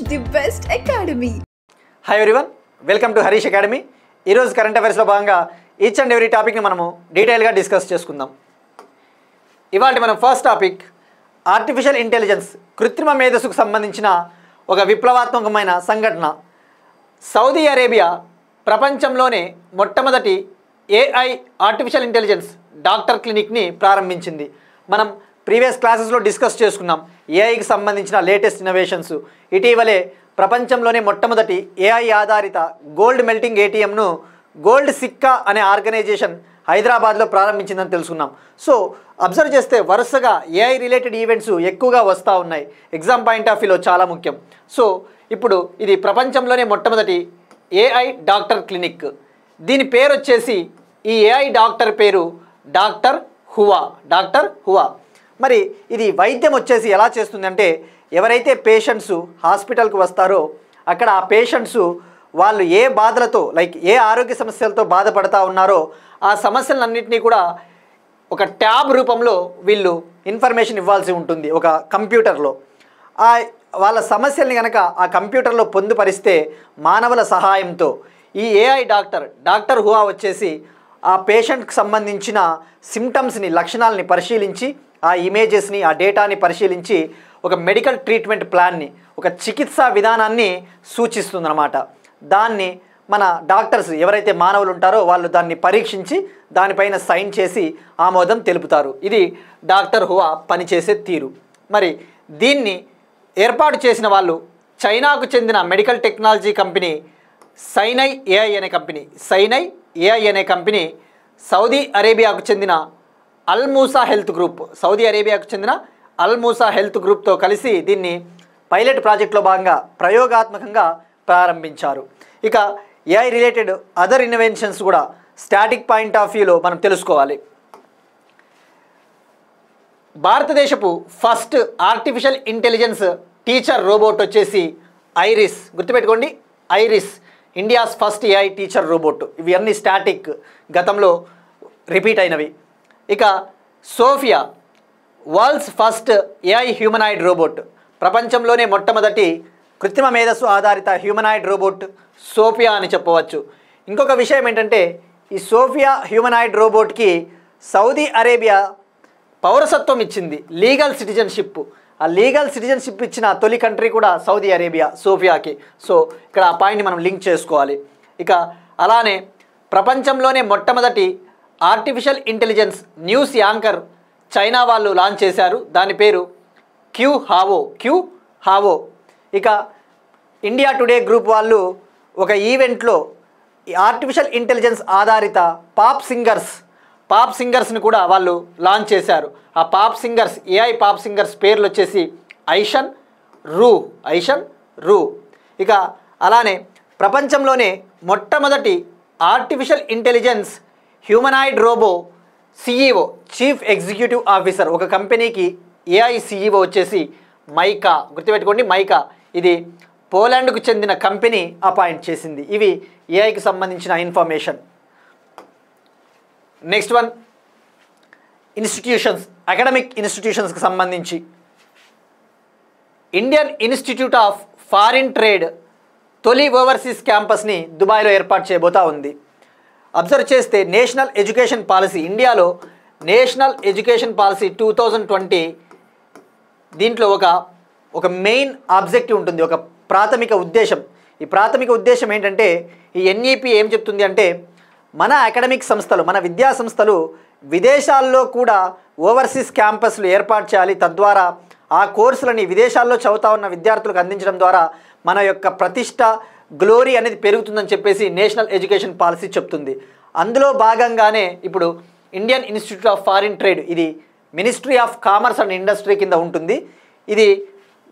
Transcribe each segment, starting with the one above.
the best academy. Hi everyone, welcome to Harish academy. ఈరోజు current అఫైర్స్లో భాగంగా each and every టాపిక్ని మనము డీటెయిల్గా డిస్కస్ చేసుకుందాం. ఇవాళ మనం ఫస్ట్ టాపిక్ ఆర్టిఫిషియల్ ఇంటెలిజెన్స్, కృత్రిమ మేధస్సుకు సంబంధించిన ఒక విప్లవాత్మకమైన సంఘటన. సౌదీ అరేబియా ప్రపంచంలోనే మొట్టమొదటి ఏఐ ఆర్టిఫిషియల్ ఇంటెలిజెన్స్ డాక్టర్ క్లినిక్ని ప్రారంభించింది. మనం ప్రీవియస్ క్లాసెస్లో డిస్కస్ చేసుకున్నాం ఏఐకి సంబంధించిన లేటెస్ట్ ఇన్నోవేషన్స్. ఇటీవలే ప్రపంచంలోనే మొట్టమొదటి ఏఐ ఆధారిత గోల్డ్ మెల్టింగ్ ఏటీఎంను గోల్డ్ సిక్కా అనే ఆర్గనైజేషన్ హైదరాబాద్లో ప్రారంభించిందని తెలుసుకున్నాం. సో అబ్జర్వ్ చేస్తే వరుసగా ఏఐ రిలేటెడ్ ఈవెంట్స్ ఎక్కువగా వస్తూ ఉన్నాయి. ఎగ్జామ్ పాయింట్ ఆఫ్ వ్యూలో చాలా ముఖ్యం. సో ఇప్పుడు ఇది ప్రపంచంలోనే మొట్టమొదటి ఏఐ డాక్టర్ క్లినిక్. దీని పేరు వచ్చేసి, ఈ ఏఐ డాక్టర్ పేరు డాక్టర్ హువా. మరి ఇది వైద్యం వచ్చేసి ఎలా చేస్తుందంటే, ఎవరైతే పేషెంట్స్ హాస్పిటల్కి వస్తారో అక్కడ ఆ పేషెంట్స్ వాళ్ళు ఏ బాధలతో, లైక్ ఏ ఆరోగ్య సమస్యలతో బాధపడతా ఉన్నారో ఆ సమస్యలన్నింటినీ కూడా ఒక ట్యాబ్ రూపంలో వీళ్ళు ఇన్ఫర్మేషన్ ఇవ్వాల్సి ఉంటుంది ఒక కంప్యూటర్లో. వాళ్ళ సమస్యల్ని కనుక ఆ కంప్యూటర్లో పొందుపరిస్తే మానవుల సహాయంతో ఈ ఏఐ డాక్టర్ హువా వచ్చేసి ఆ పేషెంట్కి సంబంధించిన సిమ్టమ్స్ని, లక్షణాలని పరిశీలించి ఆ ఇమేజెస్ని, ఆ డేటాని పరిశీలించి ఒక మెడికల్ ట్రీట్మెంట్ ప్లాన్ని, ఒక చికిత్సా విధానాన్ని సూచిస్తుందన్నమాట. దాన్ని మన డాక్టర్స్ ఎవరైతే మానవులు ఉంటారో వాళ్ళు దాన్ని పరీక్షించి దానిపైన సైన్ చేసి ఆమోదం తెలుపుతారు. ఇది డాక్టర్ హువా పనిచేసే తీరు. మరి దీన్ని ఏర్పాటు చేసిన వాళ్ళు చైనాకు చెందిన మెడికల్ టెక్నాలజీ కంపెనీ సైనై ఏఐ అనే కంపెనీ, సౌదీ అరేబియాకు చెందిన అల్మూసా హెల్త్ గ్రూప్తో కలిసి దీన్ని పైలట్ ప్రాజెక్టులో భాగంగా ప్రయోగాత్మకంగా ప్రారంభించారు. ఇక ఏఐ రిలేటెడ్ అదర్ ఇన్నోవేషన్స్ కూడా స్టాటిక్ పాయింట్ ఆఫ్ వ్యూలో మనం తెలుసుకోవాలి. భారతదేశపు first artificial intelligence teacher robot వచ్చేసి ఐరిస్. గుర్తుపెట్టుకోండి, Iris India's first AI teacher robot. ఇవి అన్ని స్టాటిక్, గతంలో రిపీట్ అయినవి. ఇక Sophia world's first AI humanoid robot. ప్రపంచంలోనే మొట్టమొదటి కృత్రిమ మేధస్సు ఆధారిత హ్యూమనాయిడ్ రోబోట్ సోఫియా అని చెప్పవచ్చు. ఇంకొక విషయం ఏంటంటే, ఈ సోఫియా హ్యూమనాయిడ్ రోబోట్కి సౌదీ అరేబియా పౌరసత్వం ఇచ్చింది, లీగల్ సిటిజన్షిప్. ఆ లీగల్ సిటిజన్షిప్ ఇచ్చిన తొలి కంట్రీ కూడా సౌదీ అరేబియా సోఫియాకి. సో ఇక్కడ ఆ పాయింట్ని మనం లింక్ చేసుకోవాలి. ఇక అలానే ప్రపంచంలోనే మొట్టమొదటి artificial intelligence news anchor China వాళ్ళు లాంచ్ చేశారు. దాని పేరు క్యూ హావో. ఇక ఇండియా టుడే గ్రూప్ వాళ్ళు ఒక ఈవెంట్లో ఈ ఆర్టిఫిషియల్ ఇంటెలిజెన్స్ ఆధారిత పాప్ సింగర్స్ని కూడా వాళ్ళు లాంచ్ చేశారు. ఆ ఏఐ పాప్ సింగర్స్ పేర్లు వచ్చేసి ఐషన్ రూ. ఇక అలానే ప్రపంచంలోనే మొట్టమొదటి artificial intelligence humanoid robo CEO, chief executive officer, ఒక కంపెనీకి ఏఐ సిఈఓ వచ్చేసి మైకా. గుర్తుపెట్టుకోండి, మైకా. ఇది పోలాండ్కు చెందిన కంపెనీ అపాయింట్ చేసింది. ఇవి ఏఐకి సంబంధించిన information. Next one, institutions, academic ఇన్స్టిట్యూషన్స్కి సంబంధించి Indian institute of foreign trade తొలి ఓవర్సీస్ క్యాంపస్ని దుబాయ్లో ఏర్పాటు చేయబోతా ఉంది. అబ్జర్వ్ చేస్తే నేషనల్ ఎడ్యుకేషన్ పాలసీ, ఇండియాలో నేషనల్ ఎడ్యుకేషన్ పాలసీ 2020, దీంట్లో ఒక మెయిన్ ఆబ్జెక్టివ్ ఉంటుంది, ఒక ప్రాథమిక ఉద్దేశం. ఈ ప్రాథమిక ఉద్దేశం ఏంటంటే, ఈ ఎన్ఈపీ ఏం చెప్తుంది అంటే, మన అకాడమిక్ సంస్థలు, మన విద్యా సంస్థలు విదేశాల్లో కూడా ఓవర్సీస్ క్యాంపస్లు ఏర్పాటు చేయాలి. తద్వారా ఆ కోర్సులని విదేశాల్లో చదువుతా ఉన్న విద్యార్థులకు అందించడం ద్వారా మన యొక్క ప్రతిష్ట, గ్లోరీ అనేది పెరుగుతుందని చెప్పేసి నేషనల్ ఎడ్యుకేషన్ పాలసీ చెప్తుంది. అందులో భాగంగానే ఇప్పుడు Indian institute of foreign Trade, ఇది Ministry of Commerce and Industry కింద ఉంటుంది. ఇది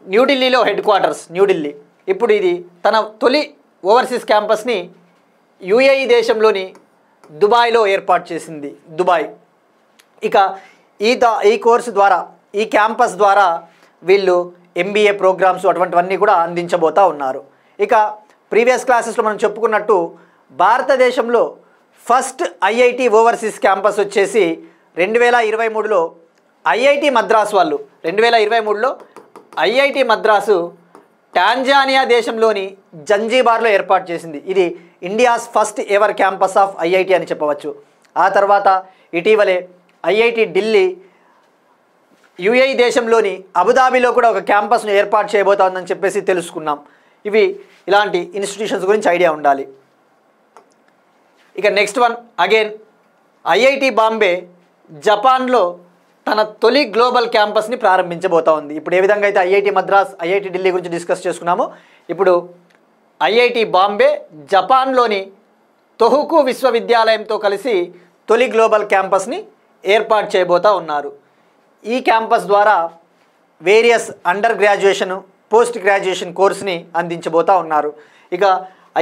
న్యూఢిల్లీలో హెడ్ క్వార్టర్స్, న్యూఢిల్లీ. ఇప్పుడు ఇది తన తొలి ఓవర్సీస్ క్యాంపస్ని యుఏఈ దేశంలోని దుబాయ్లో ఏర్పాటు చేసింది, దుబాయ్. ఇక ఈ కోర్సు ద్వారా, ఈ క్యాంపస్ ద్వారా వీళ్ళు ఎంబీఏ ప్రోగ్రామ్స్ అటువంటివన్నీ కూడా అందించబోతూ ఉన్నారు. ఇక ప్రీవియస్ క్లాసెస్లో మనం చెప్పుకున్నట్టు భారతదేశంలో ఫస్ట్ ఐఐటి ఓవర్సీస్ క్యాంపస్ వచ్చేసి 2023లో ఐఐటి మద్రాస్ వాళ్ళు 2023లో ఐఐటి మద్రాసు టాంజానియా దేశంలోని జంజీబార్లో ఏర్పాటు చేసింది. ఇది India's first ever campus of IIT అని చెప్పవచ్చు. ఆ తర్వాత ఇటీవలే ఐఐటి ఢిల్లీ యుఏఈ దేశంలోని అబుదాబిలో కూడా ఒక క్యాంపస్ను ఏర్పాటు చేయబోతోందని చెప్పేసి తెలుసుకున్నాం. ఇవి ఇలాంటి ఇన్స్టిట్యూషన్స్ గురించి ఐడియా ఉండాలి. ఇక next one again IIT Bombay జపాన్లో తన తొలి గ్లోబల్ క్యాంపస్ని ప్రారంభించబోతా ఉంది. ఇప్పుడు ఏ విధంగా అయితే ఐఐటి మద్రాస్, ఐఐటి ఢిల్లీ గురించి డిస్కస్ చేసుకున్నామో, ఇప్పుడు ఐఐటి బాంబే జపాన్లోని తొహుకు విశ్వవిద్యాలయంతో కలిసి తొలి గ్లోబల్ క్యాంపస్ని ఏర్పాటు చేయబోతూ ఉన్నారు. ఈ క్యాంపస్ ద్వారా various under graduation, post graduation కోర్స్ని అందించబోతూ ఉన్నారు. ఇక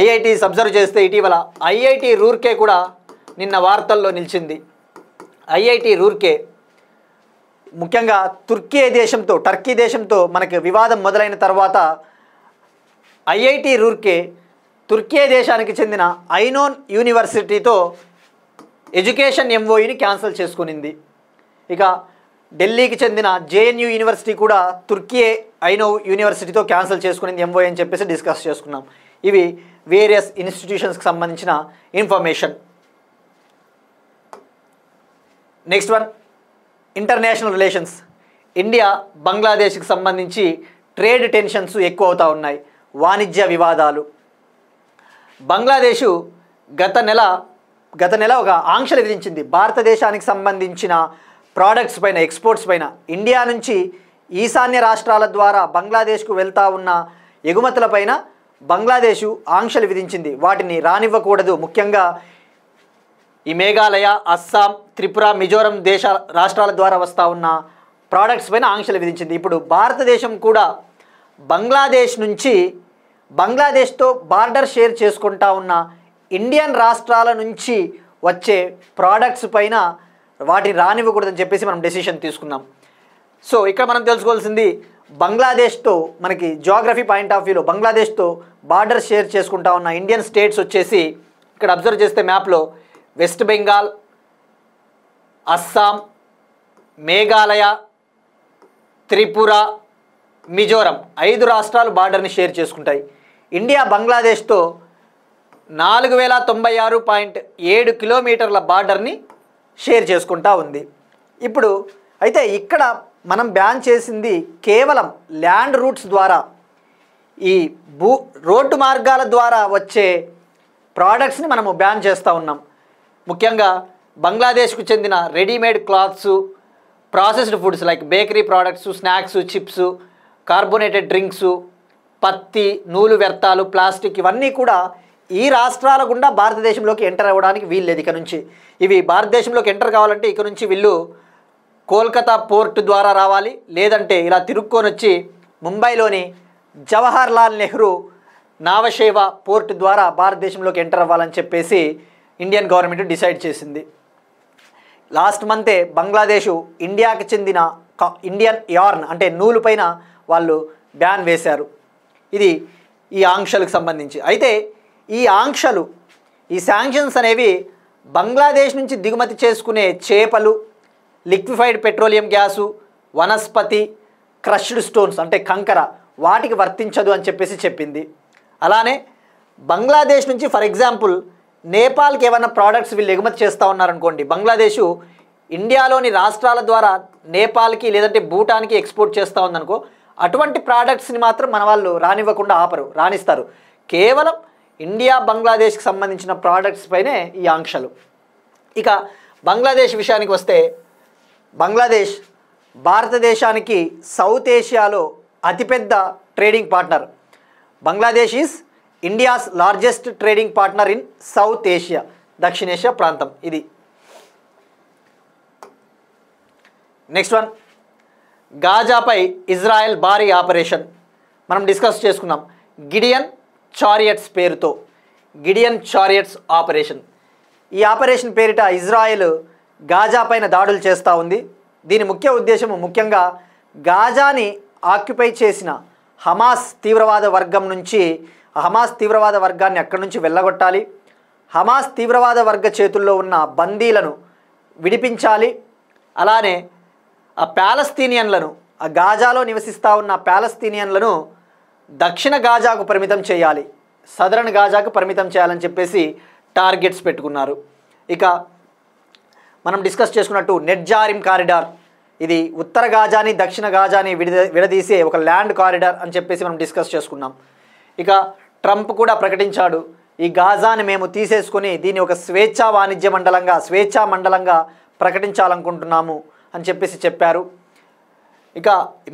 ఐఐటీస్ అబ్జర్వ్ చేస్తే ఇటీవల ఐఐటి రూర్కే కూడా నిన్న వార్తల్లో నిలిచింది. ఐఐటి రూర్కే ముఖ్యంగా టర్కీ దేశంతో మనకి వివాదం మొదలైన తర్వాత ఐఐటి రూర్కే తుర్కీ దేశానికి చెందిన ఐనోన్ యూనివర్సిటీతో ఎడ్యుకేషన్ ఎంఓయూని క్యాన్సిల్ చేసుకునింది. ఇక ఢిల్లీకి చెందిన జేఎన్యూ యూనివర్సిటీ కూడా తుర్కీ ఐనో యూనివర్సిటీతో క్యాన్సిల్ చేసుకునింది ఎంఓయూ అని చెప్పేసి డిస్కస్ చేసుకున్నాం. ఇవి వేరియస్ ఇన్స్టిట్యూషన్స్కి సంబంధించిన information. Next one international relations. India బంగ్లాదేశ్కి సంబంధించి ట్రేడ్ టెన్షన్స్ ఎక్కువ అవుతూ ఉన్నాయి, వాణిజ్య వివాదాలు. బంగ్లాదేశ్ గత నెల ఒక ఆంక్షలు విధించింది భారతదేశానికి సంబంధించిన ప్రోడక్ట్స్ పైన, ఎక్స్పోర్ట్స్ పైన. ఇండియా నుంచి ఈశాన్య రాష్ట్రాల ద్వారా బంగ్లాదేశ్కు వెళ్తూ ఉన్న ఎగుమతులపైన బంగ్లాదేశ్ ఆంక్షలు విధించింది. వాటిని రానివ్వకూడదు. ముఖ్యంగా ఈ మేఘాలయ, అస్సాం, త్రిపుర, మిజోరం రాష్ట్రాల ద్వారా వస్తూ ఉన్న ప్రోడక్ట్స్ పైన ఆంక్షలు విధించింది. ఇప్పుడు భారతదేశం కూడా బంగ్లాదేశ్తో బార్డర్ షేర్ చేసుకుంటా ఉన్న ఇండియన్ రాష్ట్రాల నుంచి వచ్చే ప్రోడక్ట్స్ పైన వాటిని రానివ్వకూడదని చెప్పేసి మనం డెసిషన్ తీసుకున్నాం. సో ఇక్కడ మనం తెలుసుకోవాల్సింది, బంగ్లాదేశ్తో మనకి జియోగ్రఫీ పాయింట్ ఆఫ్ వ్యూలో బంగ్లాదేశ్తో బార్డర్ షేర్ చేసుకుంటా ఉన్న ఇండియన్ స్టేట్స్ వచ్చేసి ఇక్కడ అబ్జర్వ్ చేస్తే మ్యాప్లో వెస్ట్ బెంగాల్, అస్సాం, మేఘాలయ, త్రిపుర, మిజోరం 5 రాష్ట్రాలు బార్డర్ని షేర్ చేసుకుంటాయి. ఇండియా బంగ్లాదేశ్తో 4096.7 కిలోమీటర్ల బార్డర్ని షేర్ చేసుకుంటా ఉంది. ఇప్పుడు అయితే ఇక్కడ మనం బ్యాన్ చేసింది కేవలం ల్యాండ్ రూట్స్ ద్వారా, ఈ రోడ్డు మార్గాల ద్వారా వచ్చే ప్రోడక్ట్స్ని మనము బ్యాన్ చేస్తూ ఉన్నాం. ముఖ్యంగా బంగ్లాదేశ్కు చెందిన readymade clothes, processed foods like bakery products, snacks, chips, carbonated drinks, పత్తి, నూలు వ్యర్థాలు, ప్లాస్టిక్ ఇవన్నీ కూడా ఈ రాష్ట్రాల గుండా భారతదేశంలోకి ఎంటర్ అవ్వడానికి వీల్లేదు. ఇక నుంచి ఇవి భారతదేశంలోకి ఎంటర్ కావాలంటే ఇక నుంచి వీళ్ళు కోల్కతా పోర్ట్ ద్వారా రావాలి, లేదంటే ఇలా తిరుక్కొని వచ్చి ముంబైలోని జవహర్ లాల్ నెహ్రూ నావశేవ పోర్ట్ ద్వారా భారతదేశంలోకి ఎంటర్ అవ్వాలని చెప్పేసి ఇండియన్ గవర్నమెంట్ డిసైడ్ చేసింది. లాస్ట్ మంతే బంగ్లాదేశ్ ఇండియాకి చెందిన ఇండియన్ యార్న్ అంటే నూలు పైన వాళ్ళు బ్యాన్ వేశారు. ఇది ఈ ఆంక్షలకు సంబంధించి. అయితే ఈ ఆంక్షలు, ఈ శాంక్షన్స్ అనేవి బంగ్లాదేశ్ నుంచి దిగుమతి చేసుకునే చేపలు, లిక్విఫైడ్ పెట్రోలియం గ్యాసు, వనస్పతి, క్రష్డ్ స్టోన్స్ అంటే కంకర వాటికి వర్తించదు అని చెప్పేసి చెప్పింది. అలానే బంగ్లాదేశ్ నుంచి ఫర్ ఎగ్జాంపుల్ నేపాల్కి ఏమైనా ప్రోడక్ట్స్ వీళ్ళు ఎగుమతి చేస్తూ ఉన్నారనుకోండి, బంగ్లాదేశ్ ఇండియాలోని రాష్ట్రాల ద్వారా నేపాల్కి లేదంటే భూటాన్కి ఎక్స్పోర్ట్ చేస్తూ ఉందనుకో, అటువంటి ప్రోడక్ట్స్ని మాత్రం మన వాళ్ళు రానివ్వకుండా రాణిస్తారు. కేవలం ఇండియా బంగ్లాదేశ్కి సంబంధించిన ప్రోడక్ట్స్ పైనే ఈ ఆంక్షలు. ఇక బంగ్లాదేశ్ విషయానికి వస్తే, బంగ్లాదేశ్ భారతదేశానికి సౌత్ ఏషియాలో అతిపెద్ద trading partner. Bangladesh is India's largest trading partner in South Asia, దక్షిణేషియా ప్రాంతం ఇది. నెక్స్ట్ వన్, గాజాపై ఇజ్రాయెల్ భారీ ఆపరేషన్. మనం డిస్కస్ చేసుకున్నాం గిడియన్ చారియట్స్ పేరుతో, గిడియన్ చారియట్స్ ఆపరేషన్. ఈ ఆపరేషన్ పేరిట ఇజ్రాయెల్ గాజా పైన దాడులు చేస్తూ ఉంది. దీని ముఖ్య ఉద్దేశము ముఖ్యంగా గాజాని ఆక్యుపై చేసిన హమాస్ తీవ్రవాద వర్గం నుంచి, హమాస్ తీవ్రవాద వర్గాన్ని అక్కడి నుంచి వెళ్ళగొట్టాలి, హమాస్ తీవ్రవాద వర్గ చేతుల్లో ఉన్న బందీలను విడిపించాలి, అలానే ఆ ప్యాలస్తీనియన్లను, ఆ గాజాలో నివసిస్తూ ఉన్న ప్యాలస్తీనియన్లను దక్షిణ గాజాకు పరిమితం చేయాలి, సదరన్ గాజాకు పరిమితం చేయాలని చెప్పేసి టార్గెట్స్ పెట్టుకున్నారు. ఇక మనం డిస్కస్ చేసుకున్నట్టు నెట్జారిమ్ కారిడార్, ఇది ఉత్తర గాజాని దక్షిణ గాజాని విడదీసే ఒక ల్యాండ్ కారిడార్ అని చెప్పేసి మనం డిస్కస్ చేసుకున్నాం. ఇక ట్రంప్ కూడా ప్రకటించాడు, ఈ గాజాని మేము తీసేసుకొని దీన్ని ఒక స్వేచ్ఛా వాణిజ్య మండలంగా స్వేచ్ఛా మండలంగా ప్రకటించాలనుకుంటున్నాము అని చెప్పేసి చెప్పారు. ఇక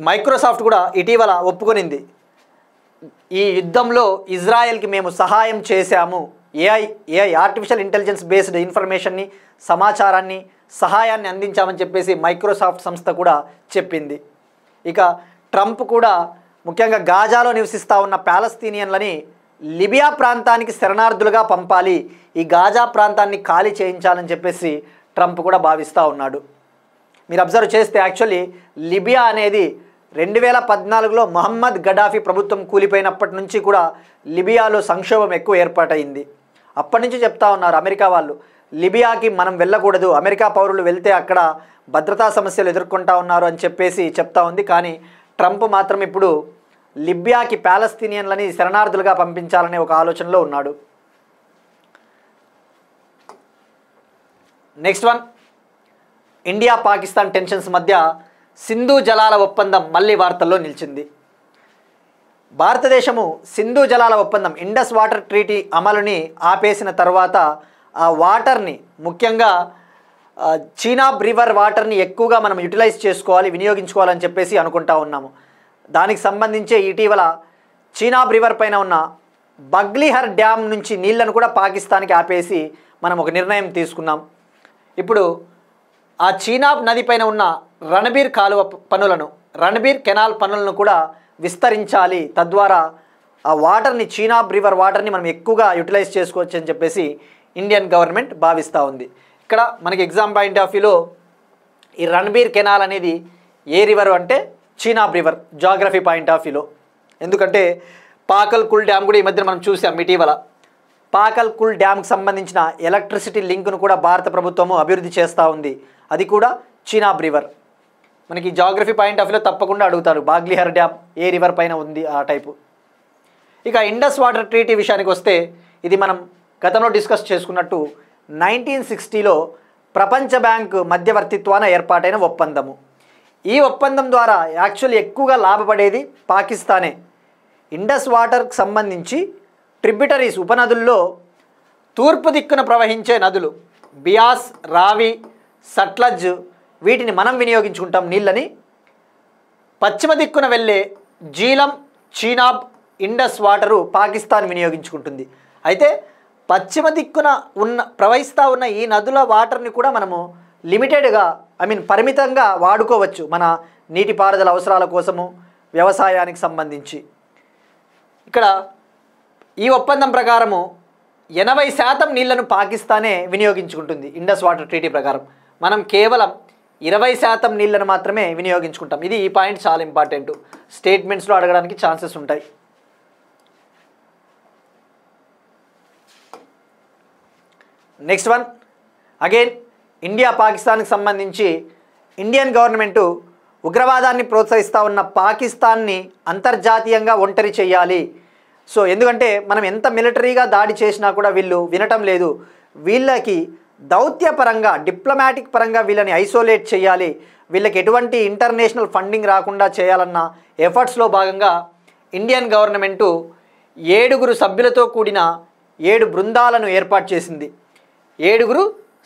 మైక్రోసాఫ్ట్ కూడా ఇటీవల ఒప్పుకొనింది, ఈ యుద్ధంలో ఇజ్రాయెల్కి మేము సహాయం చేశాము, ఏఐ ఆర్టిఫిషియల్ ఇంటెలిజెన్స్ బేస్డ్ ఇన్ఫర్మేషన్ని సమాచారాన్ని సహాయాన్ని అందించామని చెప్పేసి మైక్రోసాఫ్ట్ సంస్థ కూడా చెప్పింది. ఇక ట్రంప్ కూడా ముఖ్యంగా గాజాలో నివసిస్తూ ఉన్న పాలస్తీనియన్లని లిబియా ప్రాంతానికి శరణార్థులుగా పంపాలి, ఈ గాజా ప్రాంతాన్ని ఖాళీ చేయించాలని చెప్పేసి ట్రంప్ కూడా భావిస్తూ ఉన్నాడు. మీరు అబ్జర్వ్ చేస్తే యాక్చువల్లీ లిబియా అనేది 2014లో మొహమ్మద్ గడాఫీ ప్రభుత్వం కూలిపోయినప్పటి నుంచి కూడా లిబియాలో సంక్షోభం ఎక్కువ ఏర్పాటైంది. అప్పటి నుంచి చెప్తా ఉన్నారు అమెరికా వాళ్ళు, లిబియాకి మనం వెళ్ళకూడదు, అమెరికా పౌరులు వెళ్తే అక్కడ భద్రతా సమస్యలు ఎదుర్కొంటా ఉన్నారు అని చెప్పేసి చెప్తా ఉంది. కానీ ట్రంప్ మాత్రం ఇప్పుడు లిబియాకి పాలస్తీనియన్లని శరణార్థులుగా పంపించాలనే ఒక ఆలోచనలో ఉన్నాడు. Next one, India Pakistan tensions మధ్య సింధు జలాల ఒప్పందం మళ్ళీ వార్తల్లో నిలిచింది. భారతదేశము సింధు జలాల ఒప్పందం ఇండస్ వాటర్ ట్రీటీ అమలుని ఆపేసిన తర్వాత ఆ వాటర్ని ముఖ్యంగా చీనాబ్ రివర్ వాటర్ని ఎక్కువగా మనం యూటిలైజ్ చేసుకోవాలి, వినియోగించుకోవాలని చెప్పేసి అనుకుంటా ఉన్నాము. దానికి సంబంధించి ఇటీవల చీనాబ్ రివర్ పైన ఉన్న బగ్లీహర్ డ్యామ్ నుంచి నీళ్లను కూడా పాకిస్తాన్కి ఆపేసి మనం ఒక నిర్ణయం తీసుకున్నాం. ఇప్పుడు ఆ చీనాబ్ నది పైన ఉన్న రణబీర్ కాలువ పనులను, రణబీర్ కెనాల్ పనులను కూడా విస్తరించాలి, తద్వారా ఆ వాటర్ని చీనాబ్ రివర్ వాటర్ని మనం ఎక్కువగా యూటిలైజ్ చేసుకోవచ్చు అని చెప్పేసి ఇండియన్ గవర్నమెంట్ భావిస్తూ ఉంది. ఇక్కడ మనకి ఎగ్జామ్ పాయింట్ ఆఫ్ వ్యూలో ఈ రణబీర్ కెనాల్ అనేది ఏ రివర్ అంటే Chenab river, geography point of వ్యూలో. ఎందుకంటే పాకల్ కుల్ డ్యామ్ కూడా ఈ మధ్య మనం చూసాం ఇటీవల. పాకల్ కుల్ డ్యామ్కి సంబంధించిన ఎలక్ట్రిసిటీ లింక్ను కూడా భారత ప్రభుత్వము అభివృద్ధి చేస్తూ ఉంది, అది కూడా చీనాబ్ రివర్. మనకి జాగ్రఫీ పాయింట్ ఆఫ్ వ్యూలో తప్పకుండా అడుగుతారు, బాగ్లీహర్ డ్యామ్ ఏ రివర్ పైన ఉంది ఆ టైపు. ఇక ఇండస్ వాటర్ ట్రీటీ విషయానికి వస్తే ఇది మనం గతంలో డిస్కస్ చేసుకున్నట్టు 1960లో ప్రపంచ బ్యాంకు మధ్యవర్తిత్వాన ఏర్పాటైన ఒప్పందము. ఈ ఒప్పందం ద్వారా యాక్చువల్లీ ఎక్కువగా లాభపడేది పాకిస్తానే. ఇండస్ వాటర్కి సంబంధించి ట్రిబ్యూటరీస్ ఉపనదుల్లో తూర్పు దిక్కున ప్రవహించే నదులు బియాస్, రావి, సట్లజ్ వీటిని మనం వినియోగించుకుంటాం నీళ్ళని. పశ్చిమ దిక్కున వెళ్ళే జీలం, చీనాబ్, ఇండస్ వాటరు పాకిస్తాన్ వినియోగించుకుంటుంది. అయితే పశ్చిమ దిక్కున ప్రవహిస్తూ ఉన్న ఈ నదుల వాటర్ని కూడా మనము లిమిటెడ్గా పరిమితంగా వాడుకోవచ్చు మన నీటిపారుదల అవసరాల కోసము, వ్యవసాయానికి సంబంధించి. ఇక్కడ ఈ ఒప్పందం ప్రకారము 80% నీళ్లను పాకిస్తానే వినియోగించుకుంటుంది ఇండస్ వాటర్ ట్రీటీ ప్రకారం. మనం కేవలం 20% నీళ్లను మాత్రమే వినియోగించుకుంటాం. ఇది ఈ పాయింట్ చాలా ఇంపార్టెంట్, స్టేట్మెంట్స్లో అడగడానికి ఛాన్సెస్ ఉంటాయి. నెక్స్ట్ వన్, అగైన్ ఇండియా పాకిస్తాన్కి సంబంధించి ఇండియన్ గవర్నమెంటు ఉగ్రవాదాన్ని ప్రోత్సహిస్తూ ఉన్న పాకిస్తాన్ని అంతర్జాతీయంగా ఒంటరి చేయాలి. సో ఎందుకంటే మనం ఎంత మిలిటరీగా దాడి చేసినా కూడా వీళ్ళు వినటం లేదు, వీళ్ళకి దౌత్యపరంగా డిప్లొమాటిక్ పరంగా వీళ్ళని ఐసోలేట్ చేయాలి, వీళ్ళకి ఎటువంటి ఇంటర్నేషనల్ ఫండింగ్ రాకుండా చేయాలన్న ఎఫర్ట్స్లో భాగంగా ఇండియన్ గవర్నమెంటు 7 సభ్యులతో కూడిన 7 బృందాలను ఏర్పాటు చేసింది. 7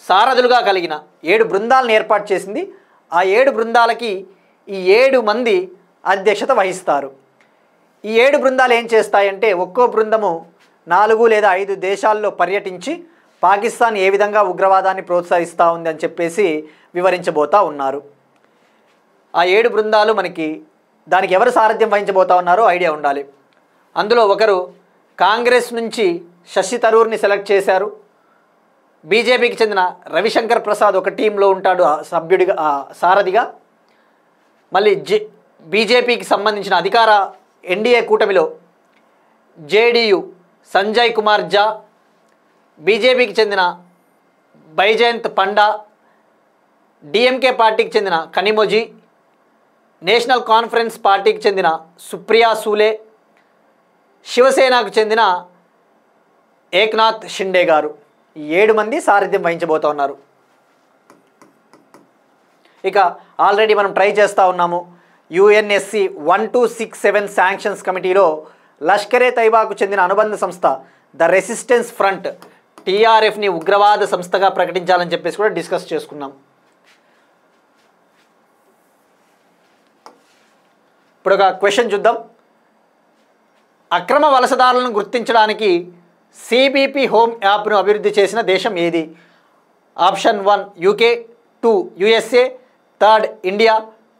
సారథులుగా కలిగిన 7 బృందాలను ఏర్పాటు చేసింది. ఆ 7 బృందాలకి ఈ 7 మంది అధ్యక్షత వహిస్తారు. ఈ 7 బృందాలు ఏం చేస్తాయంటే ఒక్కో బృందము 4 లేదా 5 దేశాల్లో పర్యటించి పాకిస్తాన్ ఏ విధంగా ఉగ్రవాదాన్ని ప్రోత్సహిస్తూ ఉంది అని చెప్పేసి వివరించబోతూ ఉన్నారు. ఆ 7 బృందాలు మనకి దానికి ఎవరు సారథ్యం వహించబోతా ఉన్నారో ఐడియా ఉండాలి. అందులో ఒకరు కాంగ్రెస్ నుంచి శశి థరూర్ని సెలెక్ట్ చేశారు. బీజేపీకి చెందిన రవిశంకర్ ప్రసాద్ ఒక టీంలో ఉంటాడు సభ్యుడిగా, సారథిగా. మళ్ళీ బీజేపీకి సంబంధించిన అధికార ఎన్డీఏ కూటమిలో జేడీయూ సంజయ్ కుమార్ జా, బీజేపీకి చెందిన బైజయంత్ పండా, డిఎంకే పార్టీకి చెందిన కనిమొజీ, నేషనల్ కాన్ఫరెన్స్ పార్టీకి చెందిన సుప్రియా సూలే, శివసేనకు చెందిన ఏక్నాథ్ షిండే గారు. 7 మంది సారథ్యం వహించబోతూ ఉన్నారు. ఇక ఆల్రెడీ మనం ట్రై చేస్తూ ఉన్నాము. యుఎన్ఎస్సి 1267 శాంక్షన్స్ కమిటీలో లష్కరే తైబాకు చెందిన అనుబంధ సంస్థ ద రెసిస్టెన్స్ ఫ్రంట్ టీఆర్ఎఫ్ని ఉగ్రవాద సంస్థగా ప్రకటించాలని చెప్పేసి కూడా డిస్కస్ చేసుకున్నాం. ఇప్పుడు ఒక క్వశ్చన్ చూద్దాం. అక్రమ వలసదారులను గుర్తించడానికి సిబిపి హోమ్ యాప్ను అభివృద్ధి చేసిన దేశం ఏది? Option 1 UK, 2 USA, 3 India,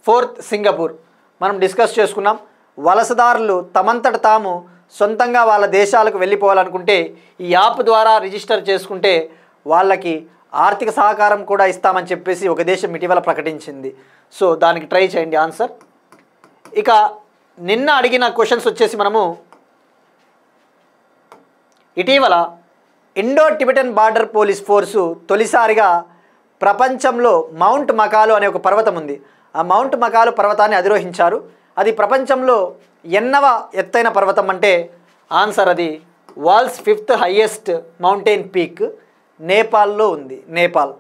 4 Singapore. మనం డిస్కస్ చేసుకున్నాం. వలసదారులు తమంతట తాము సొంతంగా వాళ్ళ దేశాలకు వెళ్ళిపోవాలనుకుంటే ఈ యాప్ ద్వారా రిజిస్టర్ చేసుకుంటే వాళ్ళకి ఆర్థిక సహకారం కూడా ఇస్తామని చెప్పేసి ఒక దేశం ఇటీవల ప్రకటించింది. సో దానికి ట్రై చేయండి ఆన్సర్. ఇక నిన్న అడిగిన క్వశ్చన్స్ వచ్చేసి మనము ఇటీవల Indo Tibetan border police force తొలిసారిగా ప్రపంచంలో మౌంట్ మకాలు అనే ఒక పర్వతం ఉంది. ఆ మౌంట్ మకాలు పర్వతాన్ని అధిరోహించారు. అది ప్రపంచంలో ఎన్నవ ఎత్తైన పర్వతం అంటే ఆన్సర్ అది world's 5th highest mountain peak, నేపాల్లో ఉంది. Nepal.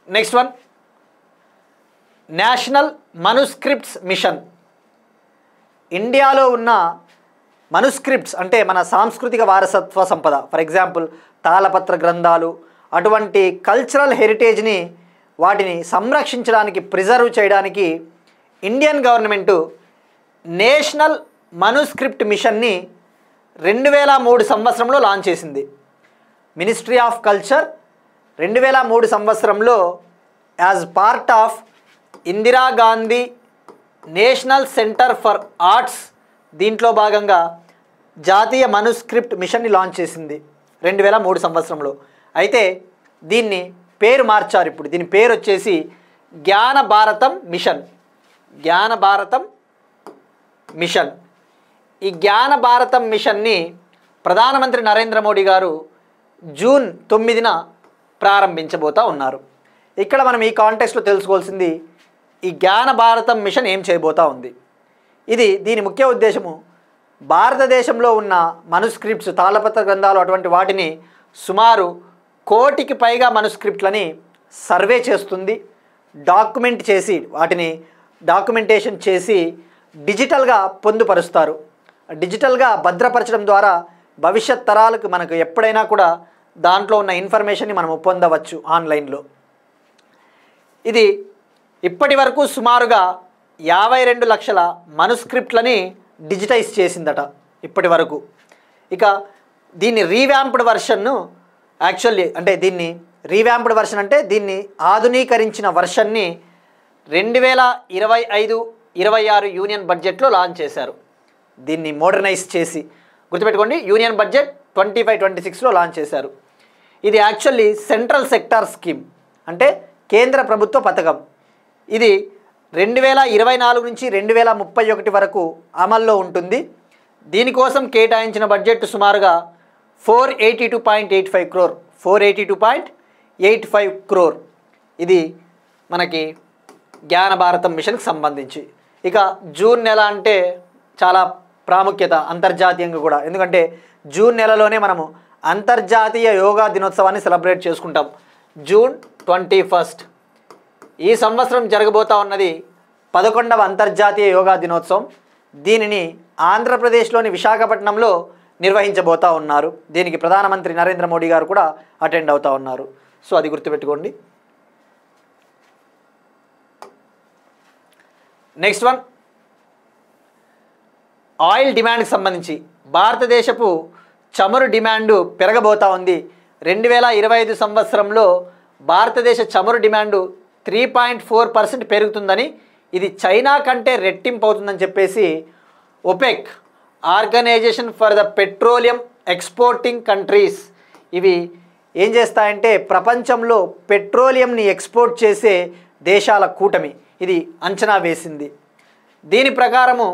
Next one, national manuscripts mission. ఇండియాలో ఉన్న మనుస్క్రిప్ట్స్ అంటే మన సాంస్కృతిక వారసత్వ సంపద, ఫర్ ఎగ్జాంపుల్ తాళపత్ర గ్రంథాలు, అటువంటి కల్చరల్ హెరిటేజ్ని వాటిని సంరక్షించడానికి, ప్రిజర్వ్ చేయడానికి ఇండియన్ గవర్నమెంటు నేషనల్ మనుస్క్రిప్ట్ మిషన్ని 2003 సంవత్సరంలో లాంచ్ చేసింది. మినిస్ట్రీ ఆఫ్ కల్చర్ 2003 సంవత్సరంలో as part of Indira Gandhi national centre for arts దీంట్లో భాగంగా జాతీయ మనుస్క్రిప్ట్ మిషన్ని లాంచ్ చేసింది 2003 సంవత్సరంలో. అయితే దీన్ని పేరు మార్చారు. ఇప్పుడు దీని పేరు వచ్చేసి జ్ఞాన భారతం మిషన్. జ్ఞాన భారతం మిషన్. ఈ జ్ఞాన భారతం మిషన్ని ప్రధానమంత్రి నరేంద్ర మోడీ గారు జూన్ 9న ప్రారంభించబోతూ ఉన్నారు. ఇక్కడ మనం ఈ కాంటెక్స్ట్లో తెలుసుకోవాల్సింది ఈ జ్ఞాన భారతం మిషన్ ఏం చేయబోతూ ఉంది. దీని ముఖ్య ఉద్దేశము భారతదేశంలో ఉన్న మనుస్క్రిప్ట్స్, తాళపత్ర గ్రంథాలు అటువంటి వాటిని సుమారు 1 కోటికి పైగా మనుస్క్రిప్ట్లని సర్వే చేస్తుంది, డాక్యుమెంట్ చేసి వాటిని డాక్యుమెంటేషన్ చేసి డిజిటల్గా పొందుపరుస్తారు. డిజిటల్గా భద్రపరచడం ద్వారా భవిష్యత్ తరాలకు మనకు ఎప్పుడైనా కూడా దాంట్లో ఉన్న ఇన్ఫర్మేషన్ని మనం పొందవచ్చు ఆన్లైన్లో. ఇది ఇప్పటి వరకు సుమారుగా 52 లక్షల మనుస్క్రిప్ట్లని డిజిటైజ్ చేసిందట ఇప్పటి వరకు. ఇక దీన్ని రీవ్యాంప్డ్ వర్షన్ను యాక్చువల్లీ అంటే దీన్ని రీవ్యాంప్డ్ వర్షన్ అంటే దీన్ని ఆధునీకరించిన వర్షన్ని 2025-26 యూనియన్ బడ్జెట్లో లాంచ్ చేశారు. దీన్ని మోడర్నైజ్ చేసి, గుర్తుపెట్టుకోండి, యూనియన్ బడ్జెట్ 25-26లో లాంచ్ చేశారు. ఇది యాక్చువల్లీ సెంట్రల్ సెక్టార్ స్కీమ్ అంటే కేంద్ర ప్రభుత్వ పథకం. ఇది 2024 నుంచి 2031 వరకు అమల్లో ఉంటుంది. దీనికోసం కేటాయించిన బడ్జెట్ సుమారుగా 482.85 crore. 482.85 crore. ఇది మనకి జ్ఞాన భారతం మిషన్కి సంబంధించి. ఇక జూన్ నెల అంటే చాలా ప్రాముఖ్యత అంతర్జాతీయంగా కూడా, ఎందుకంటే జూన్ నెలలోనే మనము అంతర్జాతీయ యోగా దినోత్సవాన్ని సెలబ్రేట్ చేసుకుంటాం. జూన్ 21. ఈ సంవత్సరం జరగబోతా ఉన్నది 11వ అంతర్జాతీయ యోగా దినోత్సవం. దీనిని ఆంధ్రప్రదేశ్లోని విశాఖపట్నంలో నిర్వహించబోతూ ఉన్నారు. దీనికి ప్రధానమంత్రి నరేంద్ర మోడీ గారు కూడా అటెండ్ అవుతూ ఉన్నారు. సో అది గుర్తుపెట్టుకోండి. నెక్స్ట్ వన్, ఆయిల్ డిమాండ్కి సంబంధించి భారతదేశపు చమురు డిమాండు పెరగబోతూ ఉంది. 2025 సంవత్సరంలో భారతదేశ చమురు డిమాండు 3.4% పెరుగుతుందని, ఇది చైనా కంటే రెట్టింపు అవుతుందని చెప్పేసి OPEC, organization for the petroleum exporting countries, ఇవి ఏం చేస్తాయంటే ప్రపంచంలో పెట్రోలియంని ఎక్స్పోర్ట్ చేసే దేశాల కూటమి ఇది అంచనా వేసింది. దీని ప్రకారము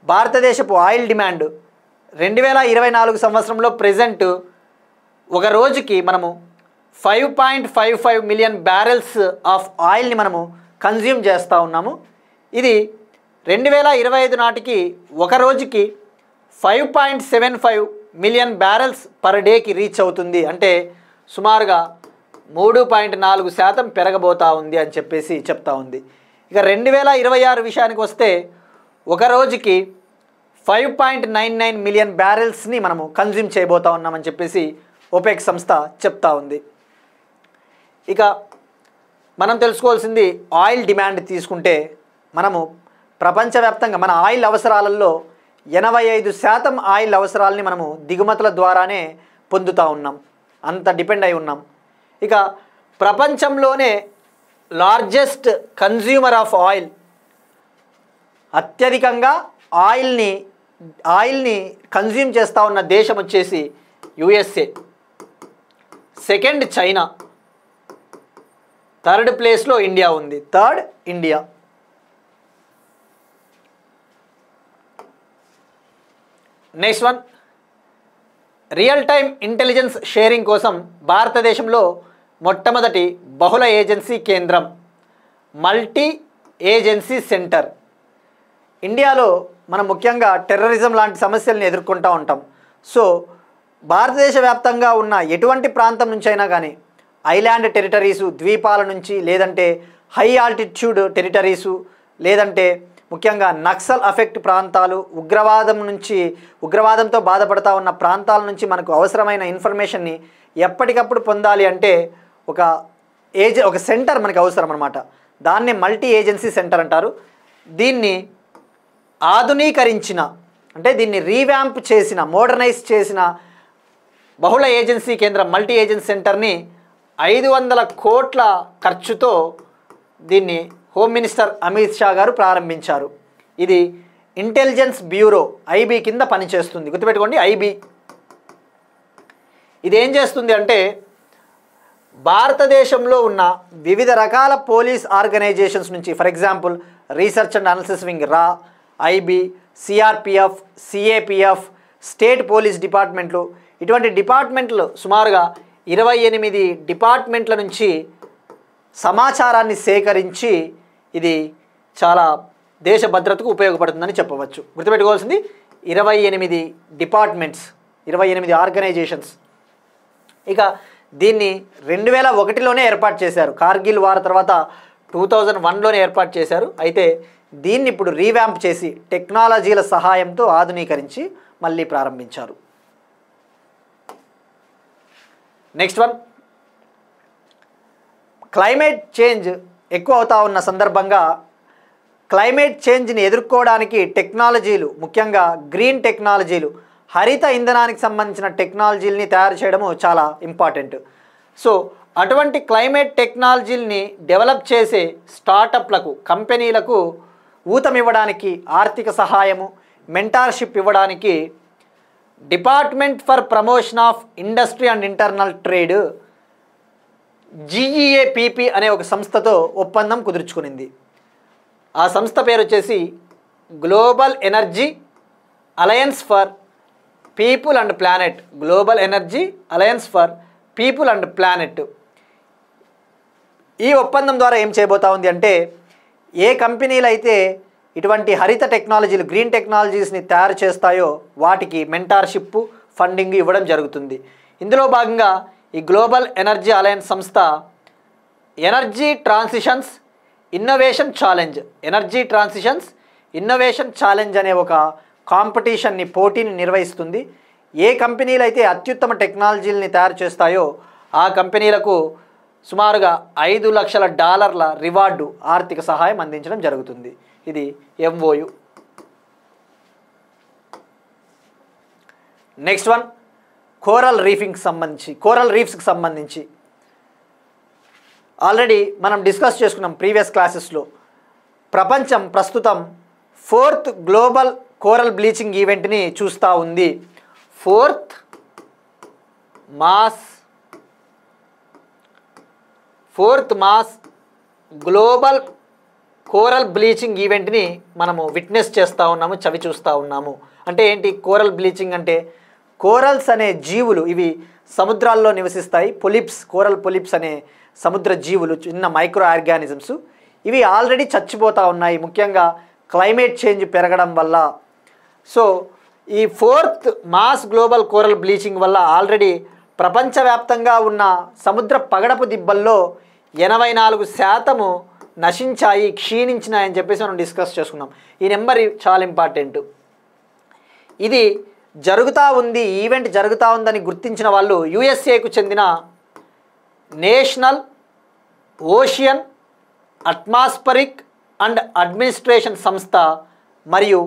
భారతదేశపు ఆయిల్ డిమాండ్ 2024 సంవత్సరంలో ప్రెజెంట్ ఒక రోజుకి మనము 5.55 మిలియన్ బ్యారెల్స్ ఆఫ్ ఆయిల్ని మనము కన్జ్యూమ్ చేస్తూ ఉన్నాము. ఇది 2025 నాటికి ఒక రోజుకి 5.75 మిలియన్ బ్యారెల్స్ పర్ డేకి రీచ్ అవుతుంది. అంటే సుమారుగా 3.4% పెరగబోతా ఉంది అని చెప్పేసి చెప్తా ఉంది. ఇక 2026 విషయానికి వస్తే ఒక రోజుకి 5.99 మిలియన్ బ్యారెల్స్ని మనము కన్జ్యూమ్ చేయబోతా ఉన్నామని చెప్పేసి ఓపెక్ సంస్థ చెప్తా ఉంది. ఇక మనం తెలుసుకోవాల్సింది ఆయిల్ డిమాండ్ తీసుకుంటే మనము ప్రపంచవ్యాప్తంగా మన ఆయిల్ అవసరాలలో 85% ఆయిల్ అవసరాలని మనము దిగుమతుల ద్వారానే పొందుతూ ఉన్నాం, అంత డిపెండ్ అయి ఉన్నాం. ఇక ప్రపంచంలోనే లార్జెస్ట్ కన్జ్యూమర్ ఆఫ్ ఆయిల్, అత్యధికంగా ఆయిల్ని కన్జ్యూమ్ చేస్తూ ఉన్న దేశం వచ్చేసి యుఎస్ఏ, సెకండ్ చైనా, థర్డ్ ప్లేస్లో ఇండియా ఉంది. Third India. Next one, real time intelligence sharing కోసం భారతదేశంలో మొట్టమొదటి బహుళ ఏజెన్సీ కేంద్రం, మల్టీ ఏజెన్సీ సెంటర్. ఇండియాలో మనం ముఖ్యంగా టెర్రరిజం లాంటి సమస్యలను ఎదుర్కొంటూ ఉంటాం. సో భారతదేశ వ్యాప్తంగా ఉన్న ఎటువంటి ప్రాంతం నుంచి అయినా కానీ, ఐలాండ్ టెరిటరీసు, ద్వీపాల నుంచి, లేదంటే హై ఆల్టిట్యూడ్ టెరిటరీసు, లేదంటే ముఖ్యంగా నక్సల్ అఫెక్ట్ ప్రాంతాలు, ఉగ్రవాదంతో బాధపడతా ఉన్న ప్రాంతాల నుంచి మనకు అవసరమైన ఇన్ఫర్మేషన్ని ఎప్పటికప్పుడు పొందాలి అంటే ఒక సెంటర్ మనకు అవసరం అన్నమాట. దాన్నే మల్టీ ఏజెన్సీ సెంటర్ అంటారు. దీన్ని ఆధునీకరించిన, అంటే దీన్ని రీవ్యాంప్ చేసిన, మోడర్నైజ్ చేసిన బహుళ ఏజెన్సీ కేంద్రం మల్టీ ఏజెన్సీ సెంటర్ని 500 కోట్ల ఖర్చుతో దీన్ని హోమ్ మినిస్టర్ అమిత్ షా గారు ప్రారంభించారు. ఇది ఇంటెలిజెన్స్ బ్యూరో ఐబీ కింద పనిచేస్తుంది. గుర్తుపెట్టుకోండి, ఐబీ. ఇది ఏం చేస్తుంది అంటే భారతదేశంలో ఉన్న వివిధ రకాల పోలీస్ ఆర్గనైజేషన్స్ నుంచి, for example research and analysis wing రా, IB, CRPF, CAPF, state police డిపార్ట్మెంట్లు, ఇటువంటి డిపార్ట్మెంట్లు సుమారుగా 28 డిపార్ట్మెంట్ల నుంచి సమాచారాన్ని సేకరించి ఇది చాలా దేశ భద్రతకు ఉపయోగపడుతుందని చెప్పవచ్చు. గుర్తుపెట్టుకోవాల్సింది 28 డిపార్ట్మెంట్స్, 28 ఆర్గనైజేషన్స్. ఇక దీన్ని 2001లోనే ఏర్పాటు చేశారు. కార్గిల్ వార్ తర్వాత 2001లోనే ఏర్పాటు చేశారు. అయితే దీన్ని ఇప్పుడు రీవ్యాంప్ చేసి టెక్నాలజీల సహాయంతో ఆధునీకరించి మళ్ళీ ప్రారంభించారు. నెక్స్ట్ వన్, క్లైమేట్ చేంజ్ ఎక్కువ అవుతా ఉన్న సందర్భంగా క్లైమేట్ చేంజ్ని ఎదుర్కోవడానికి టెక్నాలజీలు, ముఖ్యంగా గ్రీన్ టెక్నాలజీలు, హరిత ఇంధనానికి సంబంధించిన టెక్నాలజీలని తయారు చేయడము చాలా ఇంపార్టెంట్. సో అటువంటి క్లైమేట్ టెక్నాలజీలని డెవలప్ చేసే స్టార్టప్లకు, కంపెనీలకు ఊతమివ్వడానికి, ఆర్థిక సహాయము, మెంటార్షిప్ ఇవ్వడానికి department for promotion of industry and internal trade GEAPP అనే ఒక సంస్థతో ఒప్పందం కుదుర్చుకునింది. ఆ సంస్థ పేరు వచ్చేసి global energy alliance for people and planet. Global energy alliance for people and planet. ఈ ఒప్పందం ద్వారా ఏం చేయబోతా ఉంది అంటే ఏ కంపెనీలు అయితే ఇటువంటి హరిత టెక్నాలజీలు, గ్రీన్ టెక్నాలజీస్ని తయారు చేస్తాయో వాటికి మెంటార్షిప్, ఫండింగ్ ఇవ్వడం జరుగుతుంది. ఇందులో భాగంగా ఈ గ్లోబల్ ఎనర్జీ అలయన్స్ సంస్థ ఎనర్జీ ట్రాన్సిషన్స్ ఇన్నోవేషన్ ఛాలెంజ్ అనే ఒక కాంపిటీషన్ని, పోటీని నిర్వహిస్తుంది. ఏ కంపెనీలు అయితే అత్యుత్తమ టెక్నాలజీలని తయారు చేస్తాయో ఆ కంపెనీలకు సుమారుగా $5 లక్షల రివార్డు, ఆర్థిక సహాయం అందించడం జరుగుతుంది. ఇది MOU. నెక్స్ట్ వన్, కోరల్ రీఫ్స్కి సంబంధించి ఆల్రెడీ మనం డిస్కస్ చేసుకున్నాం ప్రీవియస్ క్లాసెస్లో. ప్రపంచం ప్రస్తుతం 4th గ్లోబల్ కోరల్ బ్లీచింగ్ ఈవెంట్ని చూస్తూ ఉంది. 4th mass global coral bleaching ఈవెంట్ని మనము విట్నెస్ చేస్తూ ఉన్నాము, చవి చూస్తూ ఉన్నాము. అంటే ఏంటి కోరల్ బ్లీచింగ్ అంటే? కోరల్స్ అనే జీవులు, ఇవి సముద్రాల్లో నివసిస్తాయి. కోరల్ పొలిప్స్ అనే సముద్ర జీవులు, చిన్న మైక్రో ఆర్గానిజమ్స్. ఇవి ఆల్రెడీ చచ్చిపోతూ ఉన్నాయి. ముఖ్యంగా క్లైమేట్ చేంజ్ పెరగడం వల్ల. సో ఈ 4th mass global coral bleaching వల్ల ఆల్రెడీ ప్రపంచవ్యాప్తంగా ఉన్న సముద్ర పగడపు దిబ్బల్లో 84% నశించాయి, క్షీణించినాయని చెప్పేసి మనం డిస్కస్ చేసుకున్నాం. ఈ నెంబర్ చాలా ఇంపార్టెంట్. ఇది జరుగుతూ ఉంది, ఈవెంట్ జరుగుతూ ఉందని గుర్తించిన వాళ్ళు యుఎస్ఏకు చెందిన national ocean atmospheric and administration సంస్థ మరియు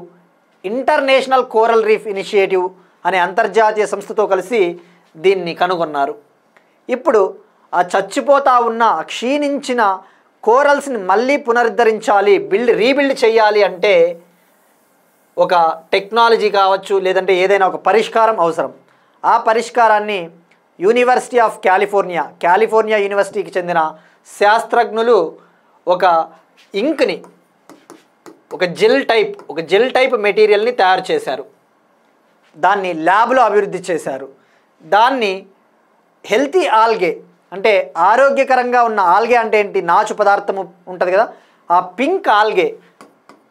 ఇంటర్నేషనల్ కోరల్ రీఫ్ ఇనిషియేటివ్ అనే అంతర్జాతీయ సంస్థతో కలిసి దీన్ని కనుగొన్నారు. ఇప్పుడు ఆ చచ్చిపోతూ ఉన్న క్షీణించిన కోరల్స్ని మళ్ళీ పునరుద్ధరించాలి, రీబిల్డ్ చేయాలి అంటే ఒక టెక్నాలజీ కావచ్చు, లేదంటే ఏదైనా ఒక పరిష్కారం అవసరం. ఆ పరిష్కారాన్ని యూనివర్సిటీ ఆఫ్ కాలిఫోర్నియా యూనివర్సిటీకి చెందిన శాస్త్రజ్ఞులు ఒక ఇంక్ని, ఒక జెల్ టైప్ మెటీరియల్ని తయారు చేశారు. దాన్ని ల్యాబ్లో అభివృద్ధి చేశారు. దాన్ని హెల్తీ ఆల్గే, అంటే ఆరోగ్యకరంగా ఉన్న ఆల్గే అంటే ఏంటి, నాచు పదార్థము ఉంటుంది కదా, ఆ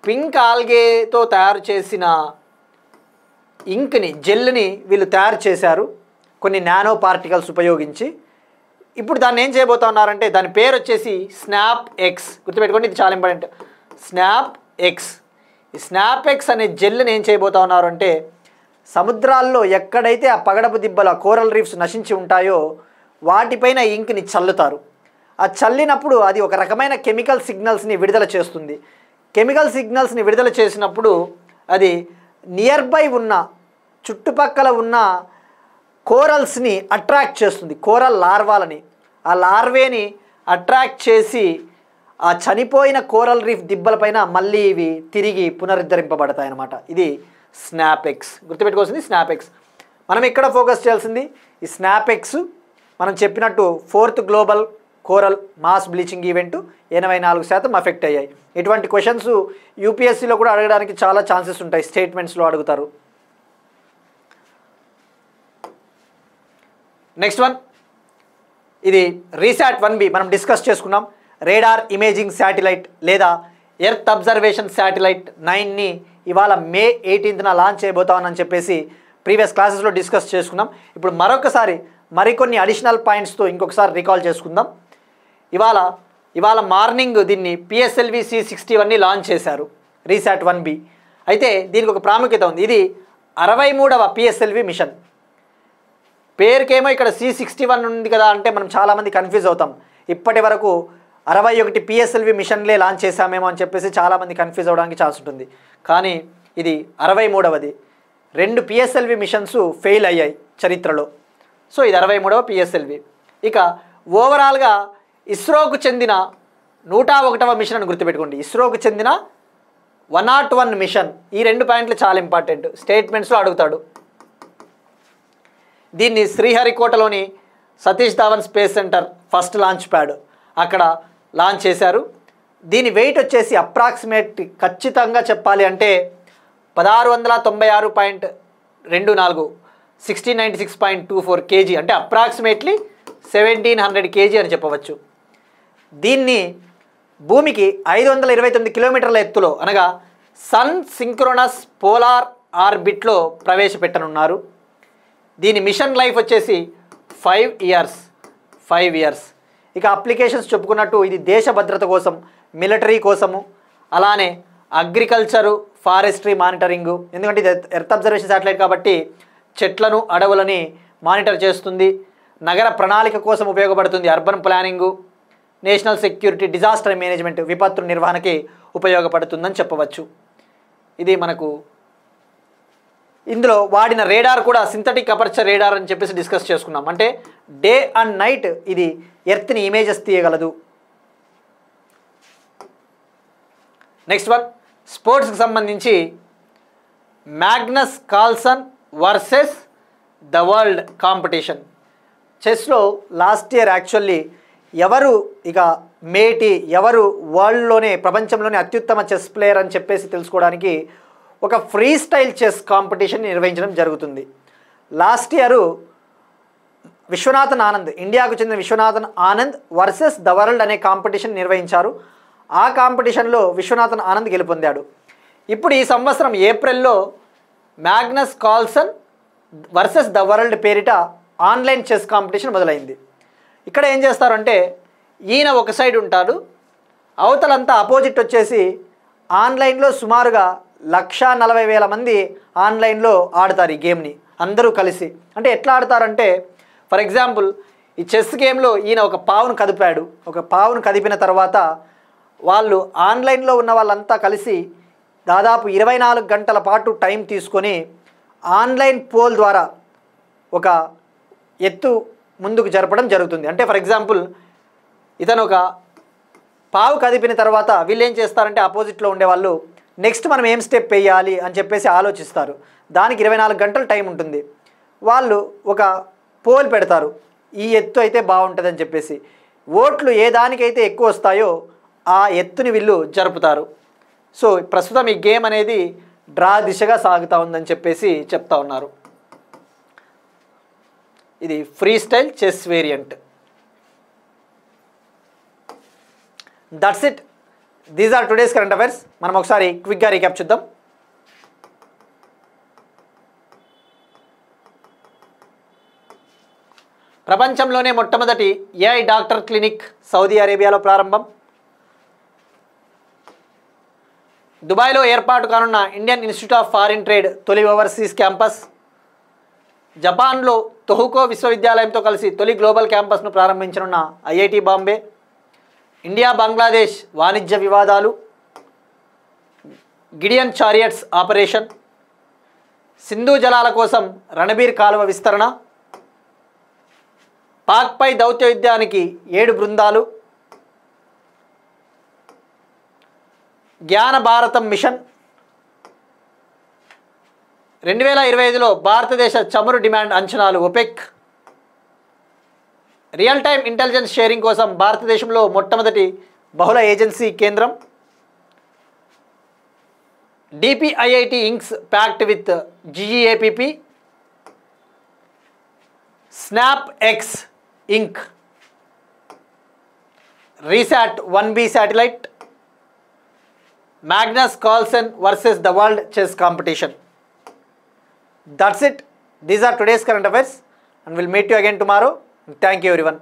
పింక్ ఆల్గేతో తయారు చేసిన ఇంక్ని, జెల్ని వీళ్ళు తయారు చేశారు కొన్ని నానో పార్టికల్స్ ఉపయోగించి. ఇప్పుడు దాన్ని ఏం చేయబోతా ఉన్నారంటే దాని పేరు వచ్చేసి స్నాప్ఎక్స్. గుర్తుపెట్టుకోండి, ఇది చాలా ఇంపార్టెంట్. స్నాప్ఎక్స్. ఈ స్నాప్ఎక్స్ అనే జెల్ని ఏం చేయబోతా ఉన్నారు అంటే సముద్రాల్లో ఎక్కడైతే ఆ పగడపు దిబ్బల కోరల్ రీఫ్స్ నశించి ఉంటాయో వాటిపైన ఇంక్ని చల్లుతారు. ఆ చల్లినప్పుడు అది ఒక రకమైన కెమికల్ సిగ్నల్స్ని విడుదల చేస్తుంది. కెమికల్ సిగ్నల్స్ని విడుదల చేసినప్పుడు అది నియర్బై ఉన్న, చుట్టుపక్కల ఉన్న కోరల్స్ని అట్రాక్ట్ చేస్తుంది, కోరల్ లార్వాలని. ఆ లార్వేని అట్రాక్ట్ చేసి ఆ చనిపోయిన కోరల్ రీఫ్ దిబ్బలపైన మళ్ళీ ఇవి తిరిగి పునరుద్ధరింపబడతాయి అన్నమాట. ఇది స్నాప్ఎక్స్. గుర్తుపెట్టుకోవాల్సింది స్నాప్ఎక్స్. మనం ఇక్కడ ఫోకస్ చేయాల్సింది ఈ స్నాప్ఎక్స్. మనం చెప్పినట్టు 4th global coral mass bleaching event 84% affect అయ్యాయి. ఇటువంటి క్వశ్చన్స్ యూపీఎస్సీలో కూడా అడగడానికి చాలా ఛాన్సెస్ ఉంటాయి, స్టేట్మెంట్స్లో అడుగుతారు. నెక్స్ట్ వన్, ఇది రీసాట్ 1B మనం డిస్కస్ చేసుకున్నాం. రేడార్ ఇమేజింగ్ శాటిలైట్ లేదా ఎర్త్ అబ్జర్వేషన్ శాటిలైట్ 9ని ఇవాళ మే 18న లాంచ్ చేయబోతామని చెప్పేసి ప్రీవియస్ క్లాసెస్లో డిస్కస్ చేసుకున్నాం. ఇప్పుడు మరొకసారి మరికొన్ని అడిషనల్ పాయింట్స్తో ఇంకొకసారి రికాల్ చేసుకుందాం. ఇవాళ మార్నింగ్ దీన్ని PSLV C61ని లాంచ్ చేశారు, రీసాట్ 1B. అయితే దీనికి ఒక ప్రాముఖ్యత ఉంది. ఇది 63వ PSLV మిషన్. పేరుకేమో ఇక్కడ C61 ఉంది కదా అంటే మనం చాలామంది కన్ఫ్యూజ్ అవుతాం. ఇప్పటి వరకు 61 PSLV మిషన్లే లాంచ్ చేశామేమో అని చెప్పేసి చాలామంది కన్ఫ్యూజ్ అవ్వడానికి ఛాన్స్ ఉంటుంది. కానీ ఇది 63వది. 2 PSLV మిషన్స్ ఫెయిల్ అయ్యాయి చరిత్రలో. సో ఇది 63వ PSLV. ఇక ఓవరాల్గా ఇస్రోకు చెందిన 101వ మిషన్ అని గుర్తుపెట్టుకోండి. ఇస్రోకు చెందిన 101 మిషన్. ఈ 2 పాయింట్లు చాలా ఇంపార్టెంట్, స్టేట్మెంట్స్లో అడుగుతాడు. దీన్ని శ్రీహరికోటలోని Satish Dhawan space centre first launch pad అక్కడ లాంచ్ చేశారు. దీని వెయిట్ వచ్చేసి అప్రాక్సిమేట్, ఖచ్చితంగా చెప్పాలి అంటే 1696.24 1696.24 kg, అంటే అప్రాక్సిమేట్లీ 1700 kg అని చెప్పవచ్చు. దీన్ని భూమికి 529 కిలోమీటర్ల ఎత్తులో అనగా సన్ సింక్రోనస్ పోలార్ ఆర్బిట్లో ప్రవేశపెట్టనున్నారు. దీని మిషన్ లైఫ్ వచ్చేసి 5 ఇయర్స్. ఇక అప్లికేషన్స్ చెప్పుకున్నట్టు ఇది దేశ భద్రత కోసం, మిలిటరీ కోసము, అలానే అగ్రికల్చరు, ఫారెస్ట్రీ మానిటరింగు. ఎందుకంటే ఇది ఎర్త్ అబ్జర్వేషన్ శాటిలైట్ కాబట్టి చెట్లను, అడవులని మానిటర్ చేస్తుంది. నగర ప్రణాళిక కోసం ఉపయోగపడుతుంది, urban planning, national security, disaster management, విపత్తు నిర్వహణకి ఉపయోగపడుతుందని చెప్పవచ్చు. ఇది మనకు ఇందులో వాడిన రేడార్ కూడా సింథటిక్ అపర్చర్ రేడార్ అని చెప్పేసి డిస్కస్ చేసుకున్నాం. అంటే డే అండ్ నైట్ ఇది ఎర్త్ని ఇమేజెస్ తీయగలదు. నెక్స్ట్ వన్, స్పోర్ట్స్కి సంబంధించి Magnus Carlsen versus the world competition. చెస్లో లాస్ట్ ఇయర్ యాక్చువల్లీ ఎవరు ఇక మేటి, ఎవరు వరల్డ్లోనే, ప్రపంచంలోనే అత్యుత్తమ చెస్ ప్లేయర్ అని చెప్పేసి తెలుసుకోవడానికి ఒక ఫ్రీ స్టైల్ చెస్ కాంపిటీషన్ నిర్వహించడం జరుగుతుంది. లాస్ట్ ఇయర్ విశ్వనాథన్ ఆనంద్, ఇండియాకు చెందిన Viswanathan Anand versus the world అనే కాంపిటీషన్ నిర్వహించారు. ఆ కాంపిటీషన్లో విశ్వనాథన్ ఆనంద్ గెలుపొందాడు. ఇప్పుడు ఈ సంవత్సరం ఏప్రిల్లో Magnus Carlsen versus the world పేరిట ఆన్లైన్ చెస్ కాంపిటీషన్ మొదలైంది. ఇక్కడ ఏం చేస్తారంటే ఈయన ఒక సైడ్ ఉంటాడు, అవతలంతా అపోజిట్ వచ్చేసి ఆన్లైన్లో సుమారుగా 140,000 మంది ఆన్లైన్లో ఆడతారు ఈ గేమ్ని అందరూ కలిసి. అంటే ఎట్లా ఆడతారంటే ఫర్ ఎగ్జాంపుల్ ఈ చెస్ గేమ్లో ఈయన ఒక పావును కదిపాడు, ఒక పావును కదిపిన తర్వాత వాళ్ళు ఆన్లైన్లో ఉన్న వాళ్ళంతా కలిసి దాదాపు 24 గంటల పాటు టైం తీసుకొని ఆన్లైన్ పోల్ ద్వారా ఒక ఎత్తు ముందుకు జరపడం జరుగుతుంది. అంటే ఫర్ ఎగ్జాంపుల్ ఇతను ఒక పావు కదిపిన తర్వాత వీళ్ళు ఏం చేస్తారంటే ఆపోజిట్లో ఉండేవాళ్ళు నెక్స్ట్ మనం ఏం స్టెప్ వేయాలి అని చెప్పేసి ఆలోచిస్తారు. దానికి 24 గంటల టైం ఉంటుంది. వాళ్ళు ఒక పోల్ పెడతారు, ఈ ఎత్తు అయితే బాగుంటుందని చెప్పేసి. ఓట్లు ఏ దానికైతే ఎక్కువ వస్తాయో ఆ ఎత్తుని వీళ్ళు జరుపుతారు. సో ప్రస్తుతం ఈ గేమ్ అనేది డ్రా దిశగా సాగుతూ ఉందని చెప్పేసి చెప్తా ఉన్నారు. ఇది free style chess variant. That's it, these are today's current affairs. మనం ఒకసారి క్విక్గా రీక్యాప్ చూద్దాం. ప్రపంచంలోనే మొట్టమొదటి ఏఐ డాక్టర్ క్లినిక్ సౌదీ అరేబియాలో ప్రారంభం. దుబాయ్లో ఏర్పాటు కానున్న Indian institute of foreign trade తొలి ఓవర్సీస్ క్యాంపస్. జపాన్లో తొహుకో విశ్వవిద్యాలయంతో కలిసి తొలి గ్లోబల్ క్యాంపస్ను ప్రారంభించనున్న ఐఐటి బాంబే. ఇండియా బంగ్లాదేశ్ వాణిజ్య వివాదాలు. Gideon Chariots operation. సింధు జలాల కోసం రణబీర్ కాలువ విస్తరణ. పాక్పై దౌత్య యుద్ధానికి 7 బృందాలు. జ్ఞాన భారతం మిషన్. 2025లో భారతదేశ చమురు డిమాండ్ అంచనాలు OPEC. Real time intelligence sharing కోసం భారతదేశంలో మొట్టమొదటి బహుళ ఏజెన్సీ కేంద్రం. DPIIT inks pact with GEAPP. Snap X ink RISAT 1B satellite. Magnus Carlsen versus the World Chess Competition. That's it. These are today's current affairs and we'll meet you again tomorrow. Thank you everyone.